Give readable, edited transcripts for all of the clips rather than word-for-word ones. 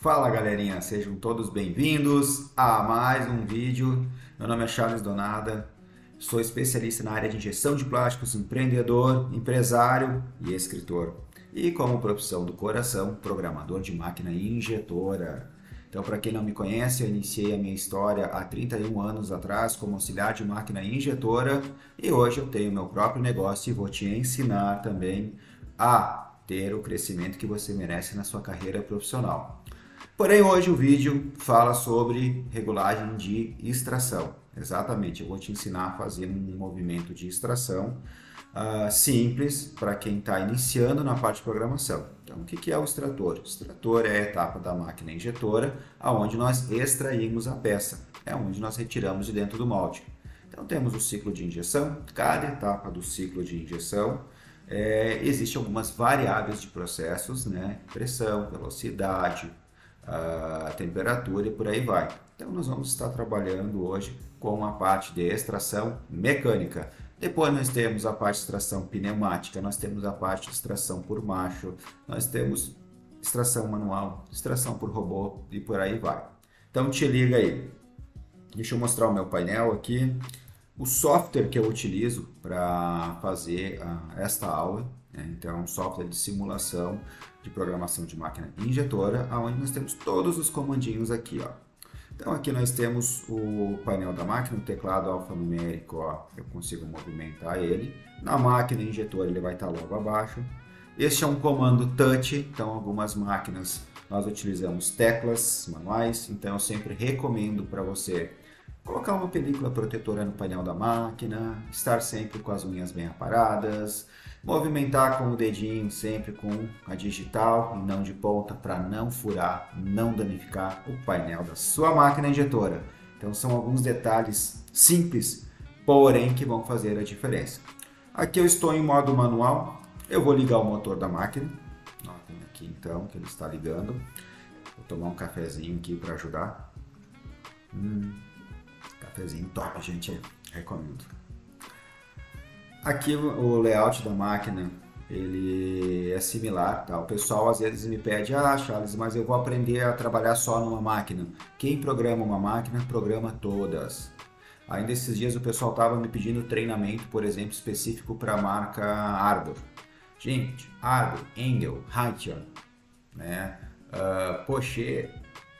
Fala galerinha, sejam todos bem-vindos a mais um vídeo. Meu nome é Charles Donada, sou especialista na área de injeção de plásticos, empreendedor, empresário e escritor. E como profissão do coração, programador de máquina injetora. Então, para quem não me conhece, eu iniciei a minha história há 31 anos atrás como auxiliar de máquina injetora e hoje eu tenho meu próprio negócio e vou te ensinar também a ter o crescimento que você merece na sua carreira profissional. Porém, hoje o vídeo fala sobre regulagem de extração. Exatamente, eu vou te ensinar a fazer um movimento de extração simples para quem está iniciando na parte de programação. Então, o que é o extrator? O extrator é a etapa da máquina injetora, onde nós extraímos a peça, é onde nós retiramos de dentro do molde. Então, temos o ciclo de injeção, cada etapa do ciclo de injeção existem algumas variáveis de processos, né? Pressão, velocidade, a temperatura e por aí vai. Então nós vamos estar trabalhando hoje com a parte de extração mecânica. Depois nós temos a parte de extração pneumática, nós temos a parte de extração por macho, nós temos extração manual, extração por robô e por aí vai. Então te liga aí. Deixa eu mostrar o meu painel aqui. O software que eu utilizo para fazer esta aula, então um software de simulação de programação de máquina injetora, onde nós temos todos os comandinhos aqui, ó. Então aqui nós temos o painel da máquina, o teclado alfanumérico, ó, eu consigo movimentar ele. Na máquina injetora ele vai estar logo abaixo. Este é um comando touch, então algumas máquinas nós utilizamos teclas manuais, então eu sempre recomendo para você colocar uma película protetora no painel da máquina, estar sempre com as unhas bem aparadas, movimentar com o dedinho sempre com a digital e não de ponta para não furar, não danificar o painel da sua máquina injetora. Então são alguns detalhes simples, porém que vão fazer a diferença. Aqui eu estou em modo manual, eu vou ligar o motor da máquina. Notem aqui então que ele está ligando. Vou tomar um cafezinho aqui para ajudar. Cafezinho top, gente, recomendo. Aqui o layout da máquina, ele é similar, tá? O pessoal às vezes me pede, Charles, mas eu vou aprender a trabalhar só numa máquina. Quem programa uma máquina, programa todas. Ainda esses dias o pessoal estava me pedindo treinamento, por exemplo, específico para a marca Arbor. Gente, Arbor, Engel, Raytheon, né? Porsche,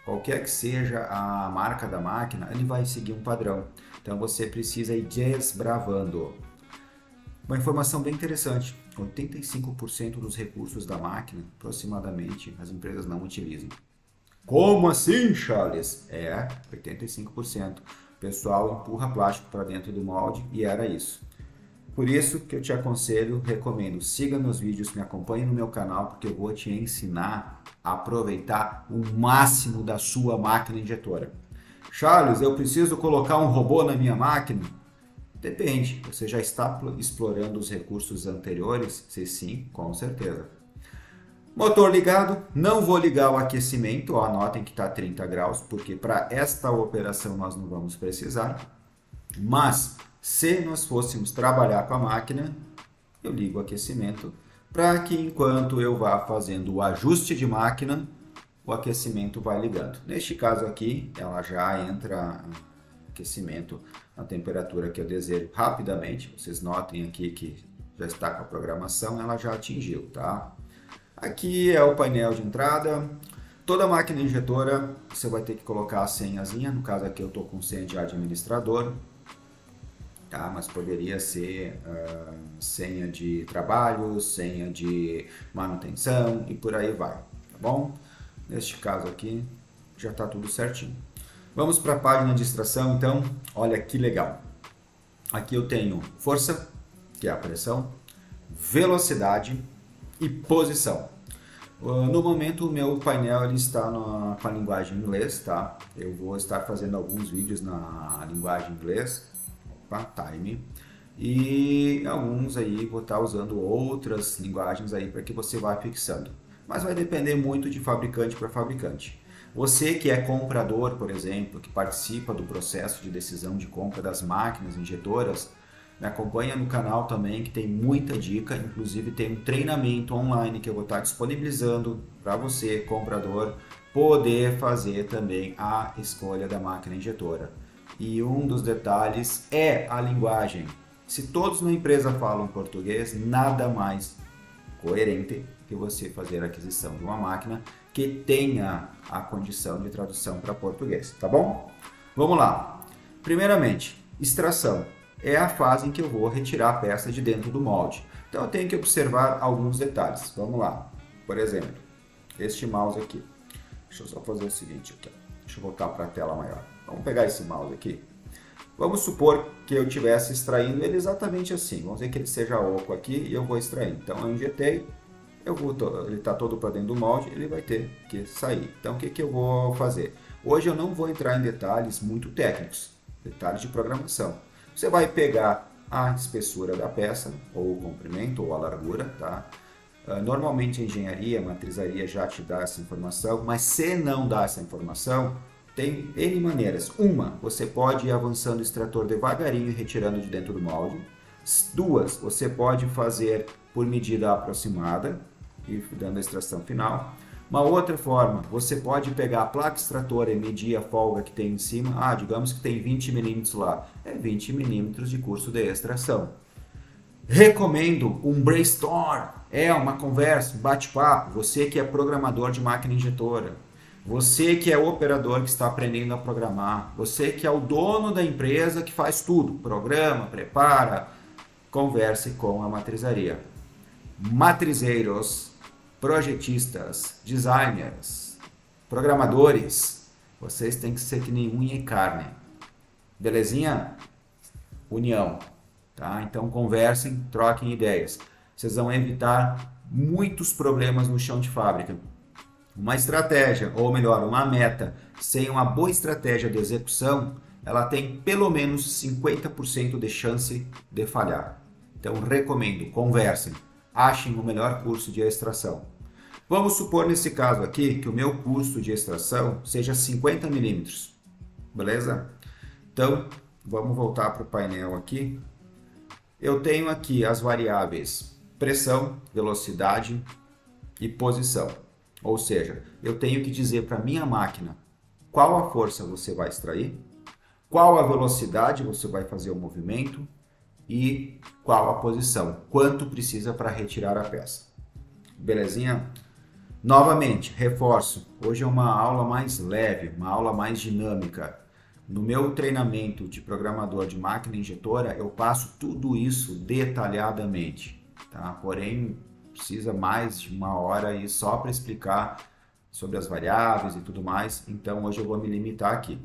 qualquer que seja a marca da máquina, ele vai seguir um padrão. Então você precisa ir desbravando. Uma informação bem interessante, 85% dos recursos da máquina, aproximadamente, as empresas não utilizam. Como assim, Charles? 85%. O pessoal empurra plástico para dentro do molde e era isso. Por isso que eu te aconselho, recomendo, siga meus vídeos, me acompanhe no meu canal, porque eu vou te ensinar a aproveitar o máximo da sua máquina injetora. Charles, eu preciso colocar um robô na minha máquina? Depende, você já está explorando os recursos anteriores? Se sim, com certeza. Motor ligado, não vou ligar o aquecimento, ó, anotem que está 30 graus, porque para esta operação nós não vamos precisar. Mas, se nós fôssemos trabalhar com a máquina, eu ligo o aquecimento, para que enquanto eu vá fazendo o ajuste de máquina, o aquecimento vai ligando. Neste caso aqui, ela já entra aquecimento na temperatura que eu desejo rapidamente. Vocês notem aqui que já está com a programação, ela já atingiu, tá? Aqui é o painel de entrada. Toda máquina injetora você vai ter que colocar a senhazinha, no caso aqui eu estou com senha de administrador, tá? Mas poderia ser senha de trabalho, senha de manutenção e por aí vai, tá bom? Neste caso aqui já está tudo certinho. Vamos para a página de extração, então, olha que legal. Aqui eu tenho força, que é a pressão, velocidade e posição. No momento o meu painel ele está com a linguagem inglês, tá? Eu vou estar fazendo alguns vídeos na linguagem inglês, time, e alguns aí vou estar usando outras linguagens aí para que você vá fixando. Mas vai depender muito de fabricante para fabricante. Você que é comprador, por exemplo, que participa do processo de decisão de compra das máquinas injetoras, Me acompanha no canal também, que tem muita dica, inclusive tem um treinamento online que eu vou estar disponibilizando para você, comprador, poder fazer também a escolha da máquina injetora. E um dos detalhes é a linguagem. Se todos na empresa falam português, nada mais coerente que você fazer a aquisição de uma máquina que tenha a condição de tradução para português, tá bom? Vamos lá. Primeiramente, extração é a fase em que eu vou retirar a peça de dentro do molde. Então eu tenho que observar alguns detalhes. Vamos lá. Por exemplo, este mouse aqui. Deixa eu só fazer o seguinte aqui. Deixa eu voltar para a tela maior. Vamos pegar esse mouse aqui. Vamos supor que eu estivesse extraindo ele exatamente assim. Vamos dizer que ele seja oco aqui e eu vou extrair. Então eu injetei, ele está todo para dentro do molde, ele vai ter que sair. Então o que eu vou fazer? Hoje eu não vou entrar em detalhes muito técnicos, detalhes de programação. Você vai pegar a espessura da peça, ou o comprimento, ou a largura, tá? Normalmente a engenharia, a matrizaria já te dá essa informação, mas se não dá essa informação, tem N maneiras. Uma, você pode ir avançando o extrator devagarinho e retirando de dentro do molde. Duas, você pode fazer por medida aproximada e dando a extração final. Uma outra forma, você pode pegar a placa extratora e medir a folga que tem em cima. Digamos que tem 20 milímetros lá. É 20 milímetros de curso de extração. Recomendo um brainstorm. É uma conversa, um bate-papo. Você que é programador de máquina injetora. Você que é operador que está aprendendo a programar. Você que é o dono da empresa que faz tudo. Programa, prepara. Converse com a matrizaria. Matrizeiros, projetistas, designers, programadores, vocês têm que ser que nem unha e carne. Belezinha? União. Tá? Então conversem, troquem ideias. Vocês vão evitar muitos problemas no chão de fábrica. Uma estratégia, ou melhor, uma meta, sem uma boa estratégia de execução, ela tem pelo menos 50% de chance de falhar. Então recomendo, conversem, achem o melhor curso de extração. Vamos supor nesse caso aqui que o meu curso de extração seja 50 milímetros, beleza? Então vamos voltar para o painel aqui. Eu tenho aqui as variáveis pressão, velocidade e posição. Ou seja, eu tenho que dizer para a minha máquina qual a força você vai extrair, qual a velocidade você vai fazer o movimento e qual a posição, quanto precisa para retirar a peça. Belezinha? Novamente, reforço, hoje é uma aula mais leve, uma aula mais dinâmica. No meu treinamento de programador de máquina injetora, eu passo tudo isso detalhadamente, tá? Porém, precisa mais de uma hora aí só para explicar sobre as variáveis e tudo mais, então hoje eu vou me limitar aqui.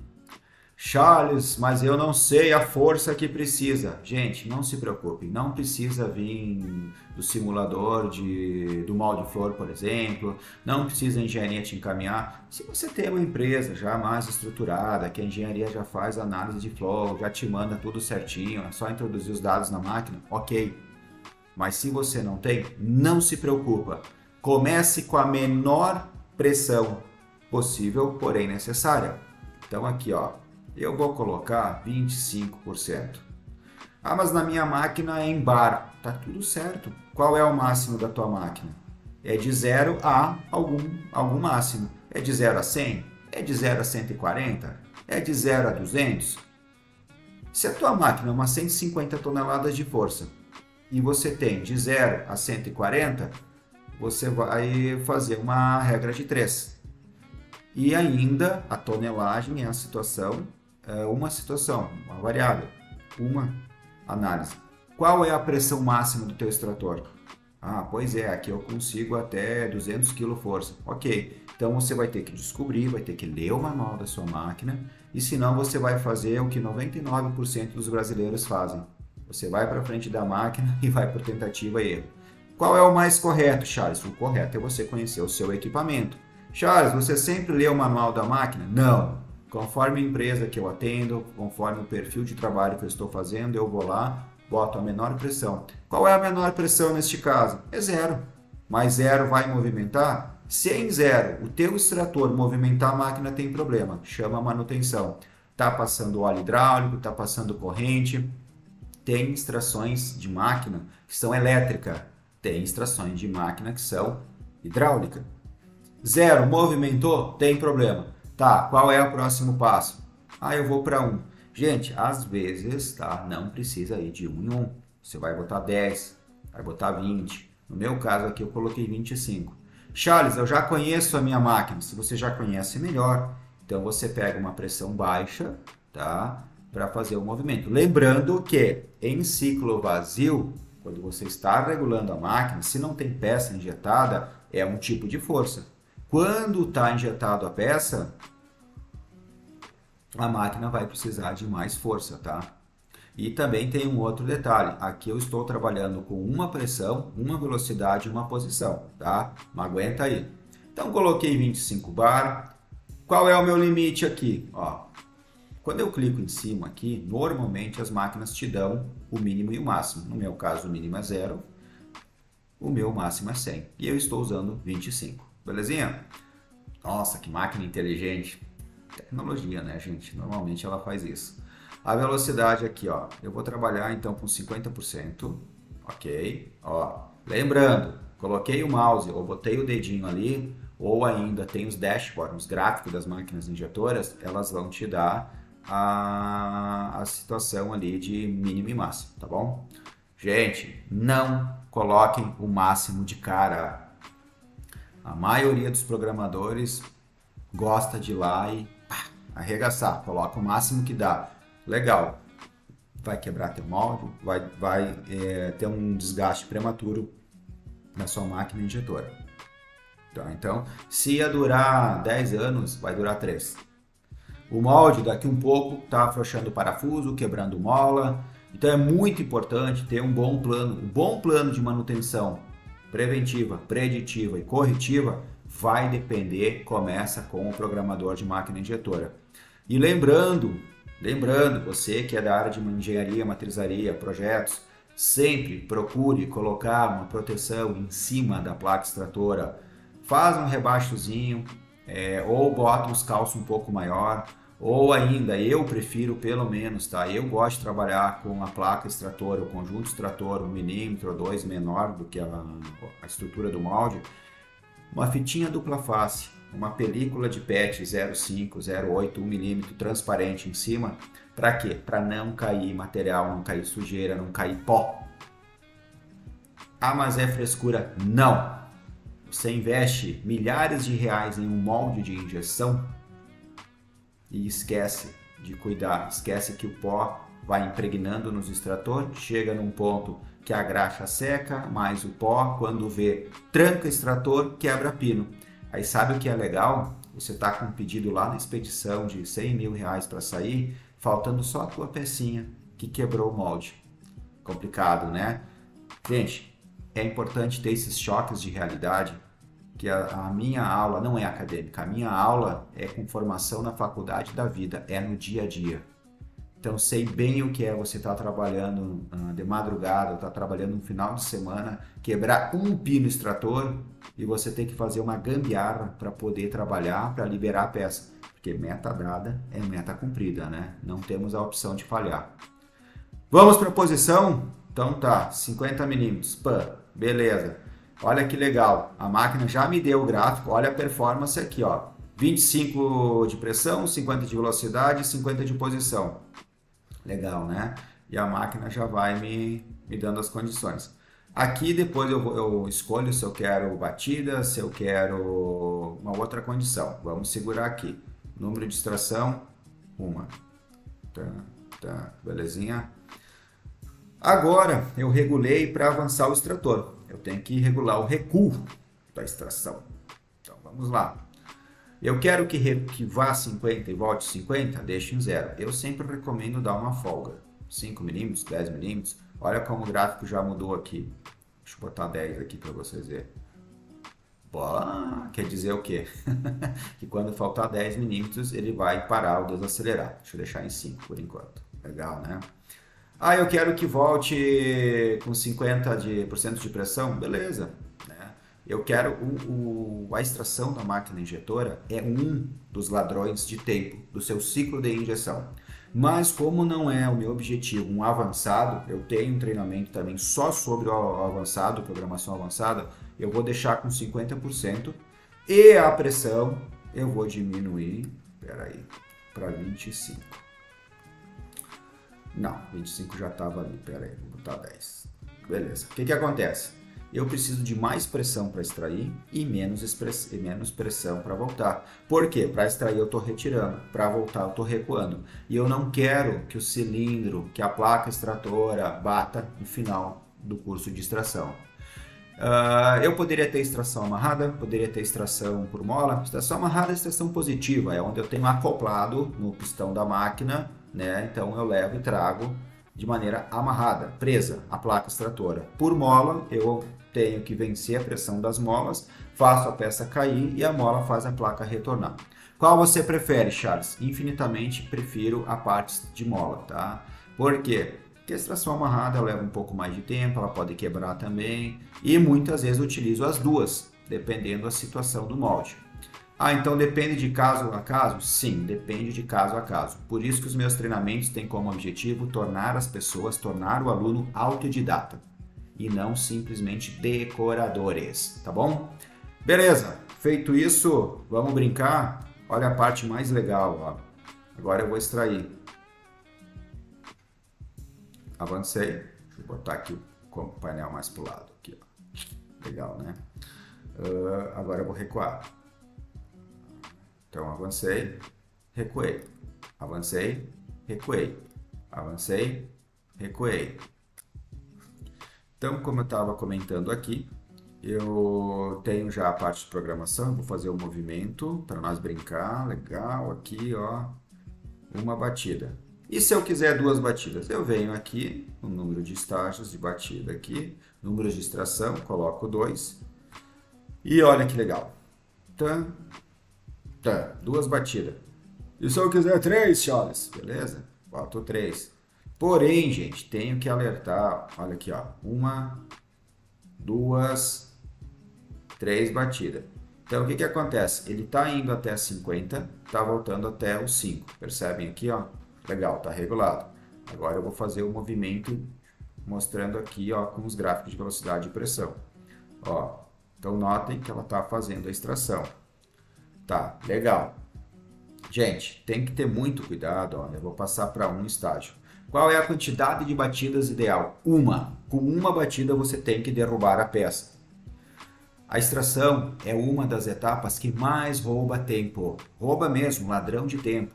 Charles, mas eu não sei a força que precisa. Gente, não se preocupe, não precisa vir do simulador do molde flor, por exemplo, não precisa a engenharia te encaminhar. Se você tem uma empresa já mais estruturada, que a engenharia já faz análise de flow, já te manda tudo certinho, é só introduzir os dados na máquina, ok. Mas se você não tem, não se preocupa. Comece com a menor pressão possível, porém necessária. Então aqui, ó, eu vou colocar 25%. Mas na minha máquina é em bar. Tá tudo certo. Qual é o máximo da tua máquina? É de 0 a algum máximo. É de 0 a 100? É de 0 a 140? É de 0 a 200? Se a tua máquina é uma 150 toneladas de força e você tem de 0 a 140, você vai fazer uma regra de 3. E ainda a tonelagem é a situação, uma variável, uma análise. Qual é a pressão máxima do teu extrator? Pois é, aqui eu consigo até 200 kg força. Ok, então você vai ter que descobrir, vai ter que ler o manual da sua máquina, e senão você vai fazer o que 99% dos brasileiros fazem. Você vai para frente da máquina e vai por tentativa e erro. Qual é o mais correto, Charles? O correto é você conhecer o seu equipamento. Charles, você sempre lê o manual da máquina? Não. Conforme a empresa que eu atendo, conforme o perfil de trabalho que eu estou fazendo, eu vou lá, boto a menor pressão. Qual é a menor pressão neste caso? É 0. Mas 0 vai movimentar? Se em 0 o teu extrator movimentar a máquina tem problema, chama a manutenção. Está passando óleo hidráulico, está passando corrente, Tem extrações de máquina que são elétrica, tem extrações de máquina que são hidráulica. 0, movimentou? Tem problema. Tá, qual é o próximo passo? Ah, eu vou para 1. Gente, às vezes, tá, não precisa ir de 1 em 1. Você vai botar 10, vai botar 20. No meu caso aqui eu coloquei 25. Charles, eu já conheço a minha máquina. Se você já conhece, melhor. Então você pega uma pressão baixa, tá, para fazer o movimento. Lembrando que em ciclo vazio, quando você está regulando a máquina, se não tem peça injetada, é um tipo de força. Quando está injetado a peça, a máquina vai precisar de mais força, tá? E também tem um outro detalhe. Aqui eu estou trabalhando com uma pressão, uma velocidade e uma posição, tá? Mas aguenta aí. Então coloquei 25 bar. Qual é o meu limite aqui? Ó, quando eu clico em cima aqui, normalmente as máquinas te dão o mínimo e o máximo. No meu caso, o mínimo é 0, o meu máximo é 100. E eu estou usando 25. Belezinha? Nossa, que máquina inteligente. Tecnologia, né, gente? Normalmente ela faz isso. A velocidade aqui, ó, eu vou trabalhar então com 50%, ok? Ó, lembrando, coloquei o mouse ou botei o dedinho ali, ou ainda tem os dashboards, os gráficos das máquinas injetoras, elas vão te dar a situação ali de mínimo e máximo, tá bom? Gente, não coloquem o máximo de cara. A maioria dos programadores gosta de ir lá e arregaçar, coloca o máximo que dá. Legal, vai quebrar teu molde, vai ter um desgaste prematuro na sua máquina injetora. Então, se ia durar 10 anos, vai durar 3. O molde daqui um pouco está afrouxando o parafuso, quebrando mola. Então é muito importante ter um bom plano de manutenção preventiva, preditiva e corretiva vai depender, começa com o programador de máquina injetora. E lembrando, você que é da área de engenharia, matrizaria, projetos, sempre procure colocar uma proteção em cima da placa extratora. Faz um rebaixozinho, ou bota uns calços um pouco maior, ou ainda, eu prefiro pelo menos, tá? Eu gosto de trabalhar com a placa extratora, o conjunto extrator 1 milímetro ou 2 menor do que a estrutura do molde, uma fitinha dupla face, uma película de PET 0,5, 0,8, 1 milímetro transparente em cima. Para quê? Para não cair material, não cair sujeira, não cair pó. Ah, mas é frescura? Não! Você investe milhares de reais em um molde de injeção e esquece de cuidar, esquece que o pó vai impregnando nos extratores, chega num ponto que a graxa seca, mais o pó, quando vê, tranca extrator, quebra pino. Aí sabe o que é legal? Você está com um pedido lá na expedição de 100 mil reais para sair, faltando só a tua pecinha que quebrou o molde. Complicado, né? Gente, é importante ter esses choques de realidade, que a minha aula não é acadêmica, a minha aula é com formação na faculdade da vida, é no dia a dia. Então sei bem o que é você estar trabalhando de madrugada, estar trabalhando no final de semana, quebrar um pino extrator e você tem que fazer uma gambiarra para poder trabalhar, para liberar a peça. Porque meta dada é meta cumprida, né? Não temos a opção de falhar. Vamos para a posição? Então tá, 50 milímetros, beleza. Olha que legal, a máquina já me deu o gráfico, olha a performance aqui, ó. 25 de pressão, 50 de velocidade, 50 de posição. Legal, né? E a máquina já vai me dando as condições. Aqui depois eu escolho se eu quero batida, se eu quero uma outra condição. Vamos segurar aqui. Número de extração, 1. Tá, belezinha? Agora eu regulei para avançar o extrator. Eu tenho que regular o recuo da extração. Então vamos lá. Eu quero que vá 50 e volte 50, deixe em 0. Eu sempre recomendo dar uma folga. 5 milímetros, 10 milímetros. Olha como o gráfico já mudou aqui. Deixa eu botar 10 aqui para vocês verem. Quer dizer o quê? Que quando faltar 10 milímetros ele vai parar ou desacelerar. Deixa eu deixar em 5 por enquanto. Legal, né? Ah, eu quero que volte com 50% de pressão. Beleza. Eu quero a extração da máquina injetora é um dos ladrões de tempo do seu ciclo de injeção. Mas como não é o meu objetivo um avançado, eu tenho um treinamento também só sobre o avançado, programação avançada, eu vou deixar com 50% e a pressão eu vou diminuir, peraí, para 25. Não, 25 já estava ali, peraí, vou botar 10. Beleza, o que que acontece? Eu preciso de mais pressão para extrair e menos pressão para voltar. Por quê? Para extrair eu estou retirando, para voltar eu estou recuando. E eu não quero que o cilindro, que a placa extratora bata no final do curso de extração. Eu poderia ter extração amarrada, poderia ter extração por mola. Extração amarrada é extração positiva, é onde eu tenho acoplado no pistão da máquina, né? Então eu levo e trago de maneira amarrada, presa a placa extratora. Por mola, eu tenho que vencer a pressão das molas, faço a peça cair e a mola faz a placa retornar. Qual você prefere, Charles? Infinitamente prefiro a parte de mola, tá? Por quê? Porque a extração amarrada leva um pouco mais de tempo, ela pode quebrar também e muitas vezes eu utilizo as duas, dependendo da situação do molde. Ah, então depende de caso a caso? Sim, depende de caso a caso. Por isso que os meus treinamentos têm como objetivo tornar as pessoas, tornar o aluno autodidata e não simplesmente decoradores, tá bom? Beleza, feito isso, vamos brincar? Olha a parte mais legal, ó. Agora eu vou extrair. Avancei, deixa eu botar aqui o painel mais pro lado, aqui, ó. Legal, né? Agora eu vou recuar. Então, avancei, recuei, avancei, recuei, avancei, recuei. Então, como eu estava comentando aqui, eu tenho já a parte de programação, vou fazer o movimento para nós brincar, legal, aqui, ó, uma batida. E se eu quiser duas batidas? Eu venho aqui, o número de estágios de batida aqui, número de extração, coloco 2, e olha que legal. Tá. Tá, duas batidas. E se eu quiser 3, Charles? Beleza? Boto 3. Porém, gente, tenho que alertar. Olha aqui, ó. 1, 2, 3 batidas. Então, o que que acontece? Ele tá indo até 50, tá voltando até os 5. Percebem aqui, ó? Legal, tá regulado. Agora eu vou fazer o movimento mostrando aqui, ó, com os gráficos de velocidade e pressão. Ó, então notem que ela tá fazendo a extração. Tá, legal. Gente, tem que ter muito cuidado, ó. Eu vou passar para um estágio. Qual é a quantidade de batidas ideal? Uma. Com uma batida você tem que derrubar a peça. A extração é uma das etapas que mais rouba tempo. Rouba mesmo, ladrão de tempo.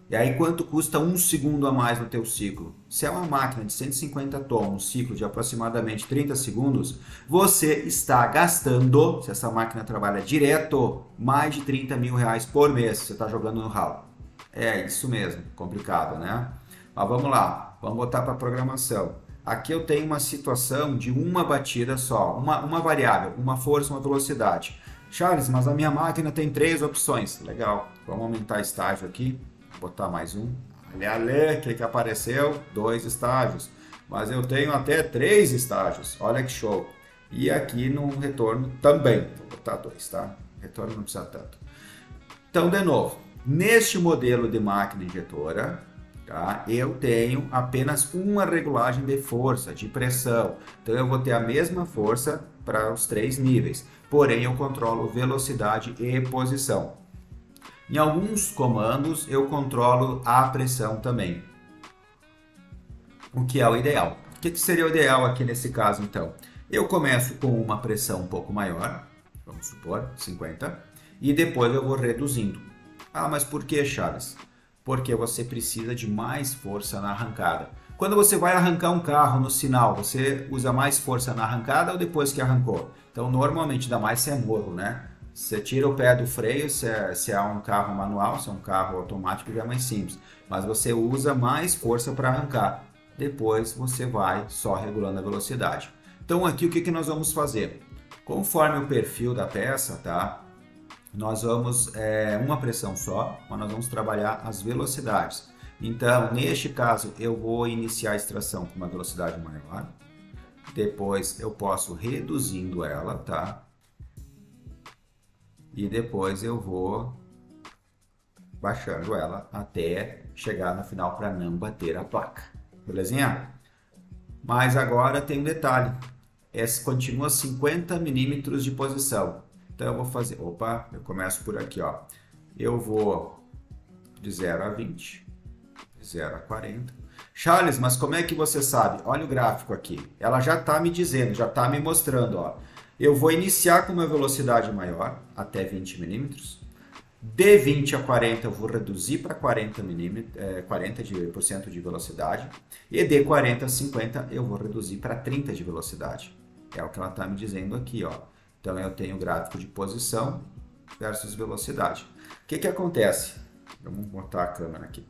E aí quanto custa um segundo a mais no teu ciclo? Se é uma máquina de 150 tom, um ciclo de aproximadamente 30 segundos, você está gastando, se essa máquina trabalha direto, mais de 30 mil reais por mês. Você está jogando no ralo. É isso mesmo, complicado, né? Mas vamos lá, vamos botar para programação. Aqui eu tenho uma situação de uma batida só, uma variável, uma força, uma velocidade. Charles, mas a minha máquina tem 3 opções. Legal, vamos aumentar estágio aqui. Botar mais um. Olha, o que apareceu? 2 estágios. Mas eu tenho até 3 estágios. Olha que show. E aqui no retorno também. Vou botar 2, tá? Retorno não precisa tanto. Então, de novo, neste modelo de máquina injetora, tá? Eu tenho apenas uma regulagem de força, de pressão. Então, eu vou ter a mesma força para os 3 níveis. Porém, eu controlo velocidade e posição. Em alguns comandos eu controlo a pressão também, o que é o ideal. O que seria o ideal aqui nesse caso então? Eu começo com uma pressão um pouco maior, vamos supor 50, e depois eu vou reduzindo. Ah, mas por que, Charles? Porque você precisa de mais força na arrancada. Quando você vai arrancar um carro no sinal, você usa mais força na arrancada ou depois que arrancou? Então normalmente dá mais se é morro, né? Você tira o pé do freio, se é um carro manual, se é um carro automático, já é mais simples. Mas você usa mais força para arrancar. Depois você vai só regulando a velocidade. Então aqui o que nós vamos fazer? Conforme o perfil da peça, tá? Nós vamos, uma pressão só, mas nós vamos trabalhar as velocidades. Então, neste caso, eu vou iniciar a extração com uma velocidade maior. Depois eu posso reduzindo ela, tá? E depois eu vou baixando ela até chegar no final para não bater a placa. Belezinha? Mas agora tem um detalhe. Esse continua 50 milímetros de posição. Então eu vou fazer... Opa, eu começo por aqui, ó. Eu vou de 0 a 20, de 0 a 40. Charles, mas como é que você sabe? Olha o gráfico aqui. Ela já está me dizendo, já está me mostrando, ó. Eu vou iniciar com uma velocidade maior, até 20 milímetros. De 20 a 40 eu vou reduzir para 40 40% de velocidade. E de 40 a 50 eu vou reduzir para 30 de velocidade. É o que ela está me dizendo aqui, ó. Então eu tenho o gráfico de posição versus velocidade. O que que acontece? Vamos botar a câmera aqui.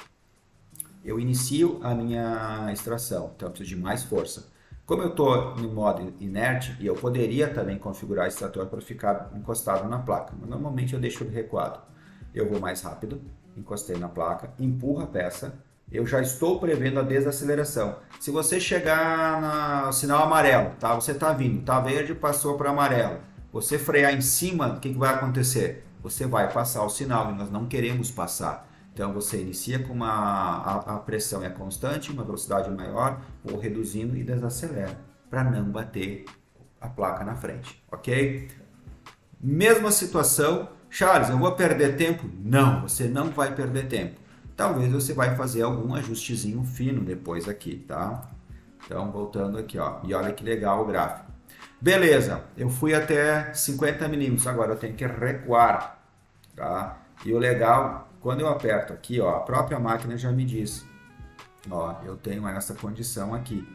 Eu inicio a minha extração, então eu preciso de mais força. Como eu estou no modo inerte, e eu poderia também configurar o extrator para ficar encostado na placa, mas normalmente eu deixo ele recuado. Eu vou mais rápido, encostei na placa, empurro a peça, eu já estou prevendo a desaceleração. Se você chegar no sinal amarelo, tá? Você está vindo, tá verde, passou para amarelo. Você frear em cima, o que vai acontecer? Você vai passar o sinal e nós não queremos passar. Então você inicia com a pressão é constante, uma velocidade maior, vou reduzindo e desacelera para não bater a placa na frente, ok? Mesma situação, Charles, eu vou perder tempo? Não, você não vai perder tempo. Talvez você vai fazer algum ajustezinho fino depois aqui, tá? Então voltando aqui, ó, e olha que legal o gráfico. Beleza, eu fui até 50 milímetros, agora eu tenho que recuar, tá? E o legal, quando eu aperto aqui, ó, a própria máquina já me diz, ó, eu tenho essa condição aqui,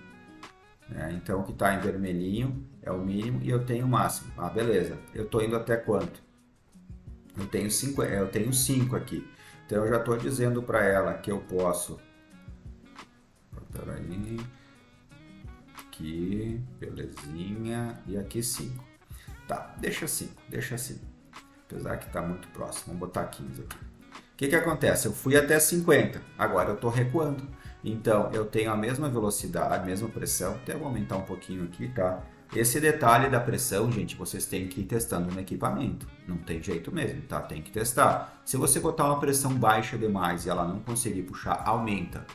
né? Então o que está em vermelhinho é o mínimo e eu tenho o máximo. Ah, beleza, eu estou indo até quanto? Eu tenho 5 aqui, então eu já estou dizendo para ela que eu posso, peraí, aqui, belezinha, e aqui 5. Tá, deixa 5, deixa 5. Apesar que está muito próximo, vamos botar 15 aqui. O que acontece? Eu fui até 50, agora eu estou recuando. Então, eu tenho a mesma velocidade, a mesma pressão, até vou aumentar um pouquinho aqui, tá? Esse detalhe da pressão, gente, vocês têm que ir testando no equipamento. Não tem jeito mesmo, tá? Tem que testar. Se você botar uma pressão baixa demais e ela não conseguir puxar, aumenta.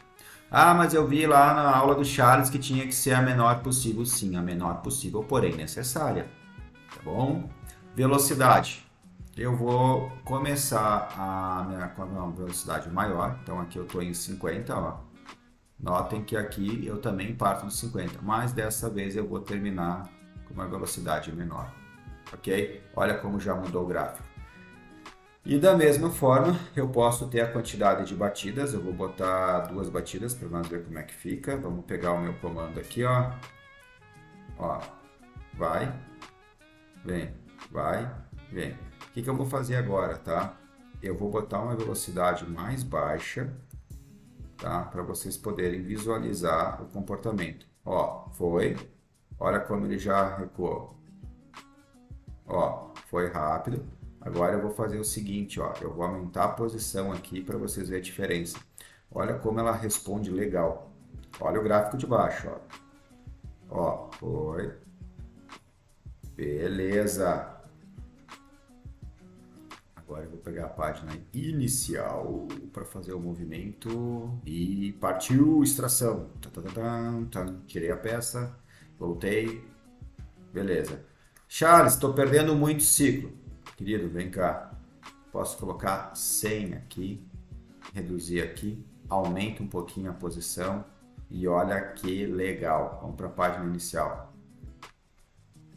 Ah, mas eu vi lá na aula do Charles que tinha que ser a menor possível. Sim, a menor possível, porém necessária. Tá bom? Velocidade. Eu vou começar com uma velocidade maior. Então aqui eu estou em 50, ó. Notem que aqui eu também parto de 50, mas dessa vez eu vou terminar com uma velocidade menor. Ok? Olha como já mudou o gráfico. E da mesma forma, eu posso ter a quantidade de batidas. Eu vou botar 2 batidas para nós ver como é que fica. Vamos pegar o meu comando aqui, ó. Ó, vai, vem, vai, vem. O que eu vou fazer agora, tá? Eu vou botar uma velocidade mais baixa, tá? Para vocês poderem visualizar o comportamento. Ó, foi. Olha como ele já recuou. Ó, foi rápido. Agora eu vou fazer o seguinte, ó, eu vou aumentar a posição aqui para vocês verem a diferença. Olha como ela responde legal. Olha o gráfico de baixo, ó. Ó, foi. Beleza. Agora eu vou pegar a página inicial para fazer o movimento e partiu extração. Tirei a peça, voltei. Beleza. Charles, estou perdendo muito ciclo. Querido, vem cá. Posso colocar 100 aqui, reduzir aqui, aumenta um pouquinho a posição e olha que legal. Vamos para a página inicial.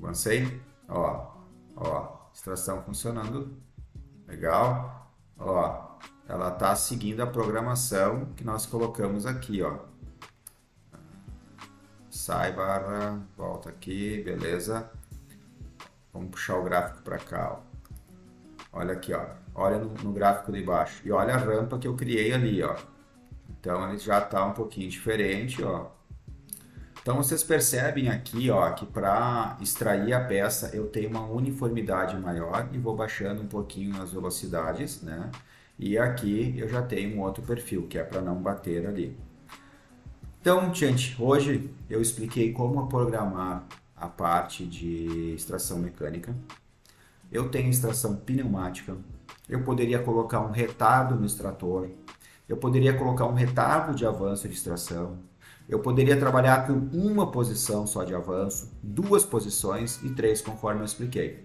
Avancei. Ó, extração funcionando. Legal. Ó, ela está seguindo a programação que nós colocamos aqui, ó. Sai barra, volta aqui, beleza. Vamos puxar o gráfico para cá, ó. Olha aqui, ó. Olha no gráfico de baixo. E olha a rampa que eu criei ali, ó. Então ele já está um pouquinho diferente, ó. Então vocês percebem aqui, ó, que para extrair a peça eu tenho uma uniformidade maior e vou baixando um pouquinho as velocidades, né? E aqui eu já tenho um outro perfil, que é para não bater ali. Então, gente, hoje eu expliquei como programar a parte de extração mecânica. Eu tenho extração pneumática, eu poderia colocar um retardo no extrator, eu poderia colocar um retardo de avanço de extração, eu poderia trabalhar com uma posição só de avanço, duas posições e três, conforme eu expliquei.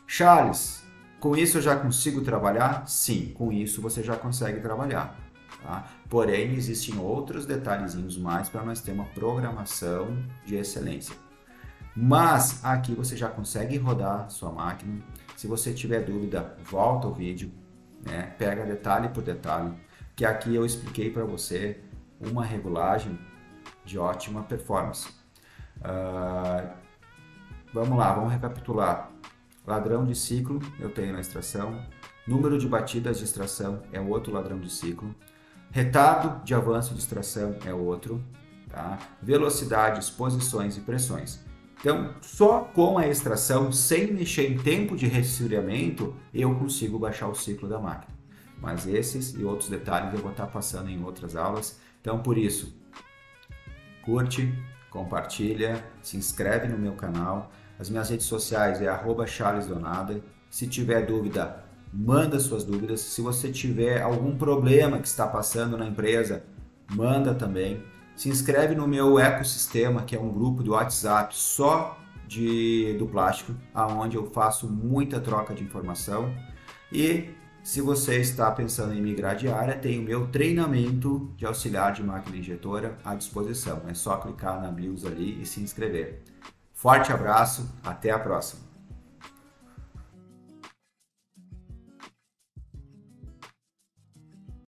Charles, com isso eu já consigo trabalhar? Sim, com isso você já consegue trabalhar. Tá? Porém, existem outros detalhezinhos mais para nós ter uma programação de excelência. Mas aqui você já consegue rodar sua máquina. Se você tiver dúvida, volta o vídeo, né? Pega detalhe por detalhe, que aqui eu expliquei para você uma regulagem de ótima performance. Vamos lá, vamos recapitular. Ladrão de ciclo eu tenho na extração, número de batidas de extração é outro ladrão de ciclo, retardo de avanço de extração é outro, tá? Velocidades, posições e pressões. Então, só com a extração, sem mexer em tempo de resfriamento, eu consigo baixar o ciclo da máquina. Mas esses e outros detalhes eu vou estar passando em outras aulas. Então, por isso, curte, compartilha, se inscreve no meu canal. As minhas redes sociais é @charlesdonada. Se tiver dúvida, manda suas dúvidas. Se você tiver algum problema que está passando na empresa, manda também. Se inscreve no meu ecossistema, que é um grupo do WhatsApp só do plástico, aonde eu faço muita troca de informação. E se você está pensando em migrar de área, tem o meu treinamento de auxiliar de máquina injetora à disposição. É só clicar na BIOS ali e se inscrever. Forte abraço, até a próxima!